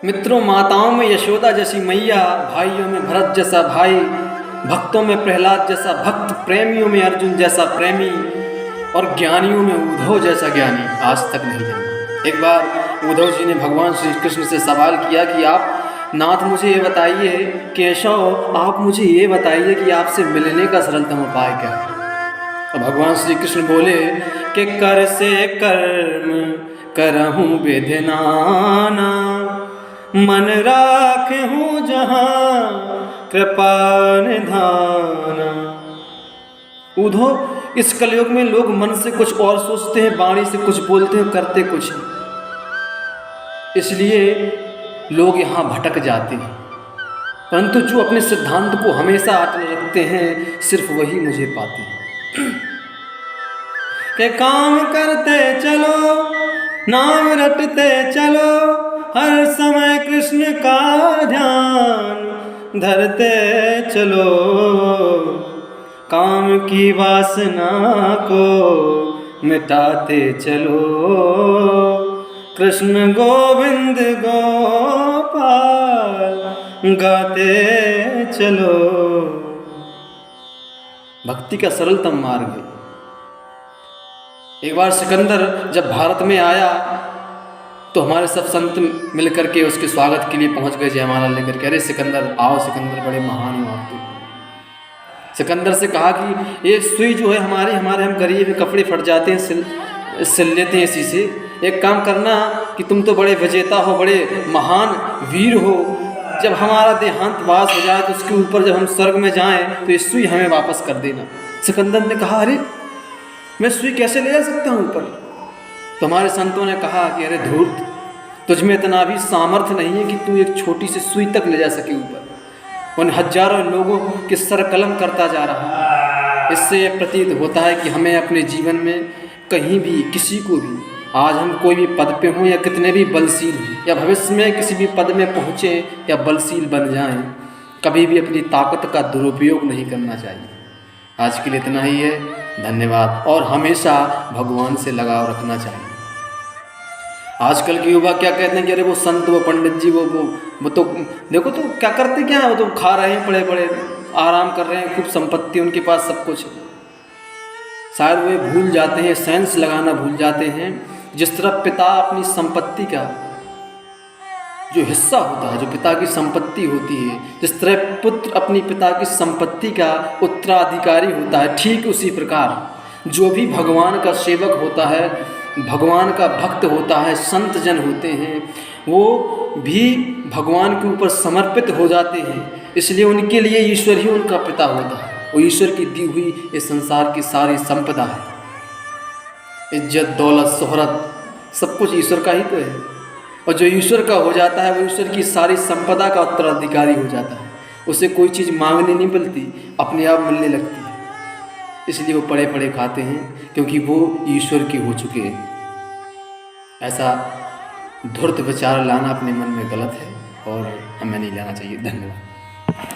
मित्रों, माताओं में यशोदा जैसी मैया, भाइयों में भरत जैसा भाई, भक्तों में प्रहलाद जैसा भक्त, प्रेमियों में अर्जुन जैसा प्रेमी और ज्ञानियों में उद्धव जैसा ज्ञानी आज तक नहीं जन्मा। एक बार उद्धव जी ने भगवान श्री कृष्ण से सवाल किया कि आप नाथ मुझे ये बताइए, केशव आप मुझे ये बताइए कि आपसे मिलने का सरलतम उपाय क्या है। तो भगवान श्री कृष्ण बोले कि कर से कर्म करहूँ विधिनाना, मन राखूं जहाँ कृपा निधाना। उद्धव, इस कलयुग में लोग मन से कुछ और सोचते हैं, वाणी से कुछ बोलते हैं, करते कुछ हैं। इसलिए लोग यहाँ भटक जाते हैं, परंतु जो अपने सिद्धांत को हमेशा अटल रखते हैं सिर्फ वही मुझे पाते हैं। के काम करते चलो, नाम रटते चलो, हर समय कृष्ण का ध्यान धरते चलो, काम की वासना को मिटाते चलो, कृष्ण गोविंद गोपाल गाते चलो। भक्ति का सरलतम मार्ग है। एक बार सिकंदर जब भारत में आया तो हमारे सब संत मिलकर के उसके स्वागत के लिए पहुंच गए, जयमाला लेकर के। अरे सिकंदर आओ, सिकंदर बड़े महान हो आप तो। सिकंदर से कहा कि ये सुई जो है हमारे हम गरीब कपड़े फट जाते हैं, सिल लेते हैं इसी से। एक काम करना कि तुम तो बड़े विजेता हो, बड़े महान वीर हो, जब हमारा देहांत वास हो जाए तो उसके ऊपर जब हम स्वर्ग में जाएं तो ये सुई हमें वापस कर देना। सिकंदर ने कहा, अरे मैं सुई कैसे ले जा सकता हूँ ऊपर। तो हमारे संतों ने कहा कि अरे धूर्त, तुझमें इतना भी सामर्थ्य नहीं है कि तू एक छोटी सी सुई तक ले जा सके ऊपर। उन हजारों लोगों के सर कलम करता जा रहा है। इससे ये प्रतीत होता है कि हमें अपने जीवन में कहीं भी किसी को भी, आज हम कोई भी पद पे हों या कितने भी बलशील हों या भविष्य में किसी भी पद में पहुँचे या बलशील बन जाएं, कभी भी अपनी ताकत का दुरुपयोग नहीं करना चाहिए। आज के लिए इतना ही है। धन्यवाद। और हमेशा भगवान से लगाव रखना चाहिए। आजकल के युवा क्या कहते हैं कि अरे वो संत, वो पंडित जी, वो तो देखो तो क्या करते, क्या है, वो तो खा रहे हैं, बड़े बड़े आराम कर रहे हैं, खूब संपत्ति उनके पास, सब कुछ। शायद वे भूल जाते हैं, सेंस लगाना भूल जाते हैं। जिस तरह पिता अपनी संपत्ति का जो हिस्सा होता है, जो पिता की संपत्ति होती है, जिस तरह पुत्र अपनी पिता की संपत्ति का उत्तराधिकारी होता है, ठीक उसी प्रकार जो भी भगवान का सेवक होता है, भगवान का भक्त होता है, संत जन होते हैं, वो भी भगवान के ऊपर समर्पित हो जाते हैं। इसलिए उनके लिए ईश्वर ही उनका पिता होता है। वो ईश्वर की दी हुई इस संसार की सारी संपदा है। इज्जत, दौलत, शोहरत, सब कुछ ईश्वर का ही तो है। और जो ईश्वर का हो जाता है वो ईश्वर की सारी संपदा का उत्तराधिकारी हो जाता है। उसे कोई चीज़ मांगने नहीं मिलती, अपने आप मिलने लगती है। इसलिए वो पड़े पड़े खाते हैं, क्योंकि वो ईश्वर के हो चुके हैं। ऐसा धूर्त विचार लाना अपने मन में गलत है और हमें नहीं लाना चाहिए। धन्यवाद।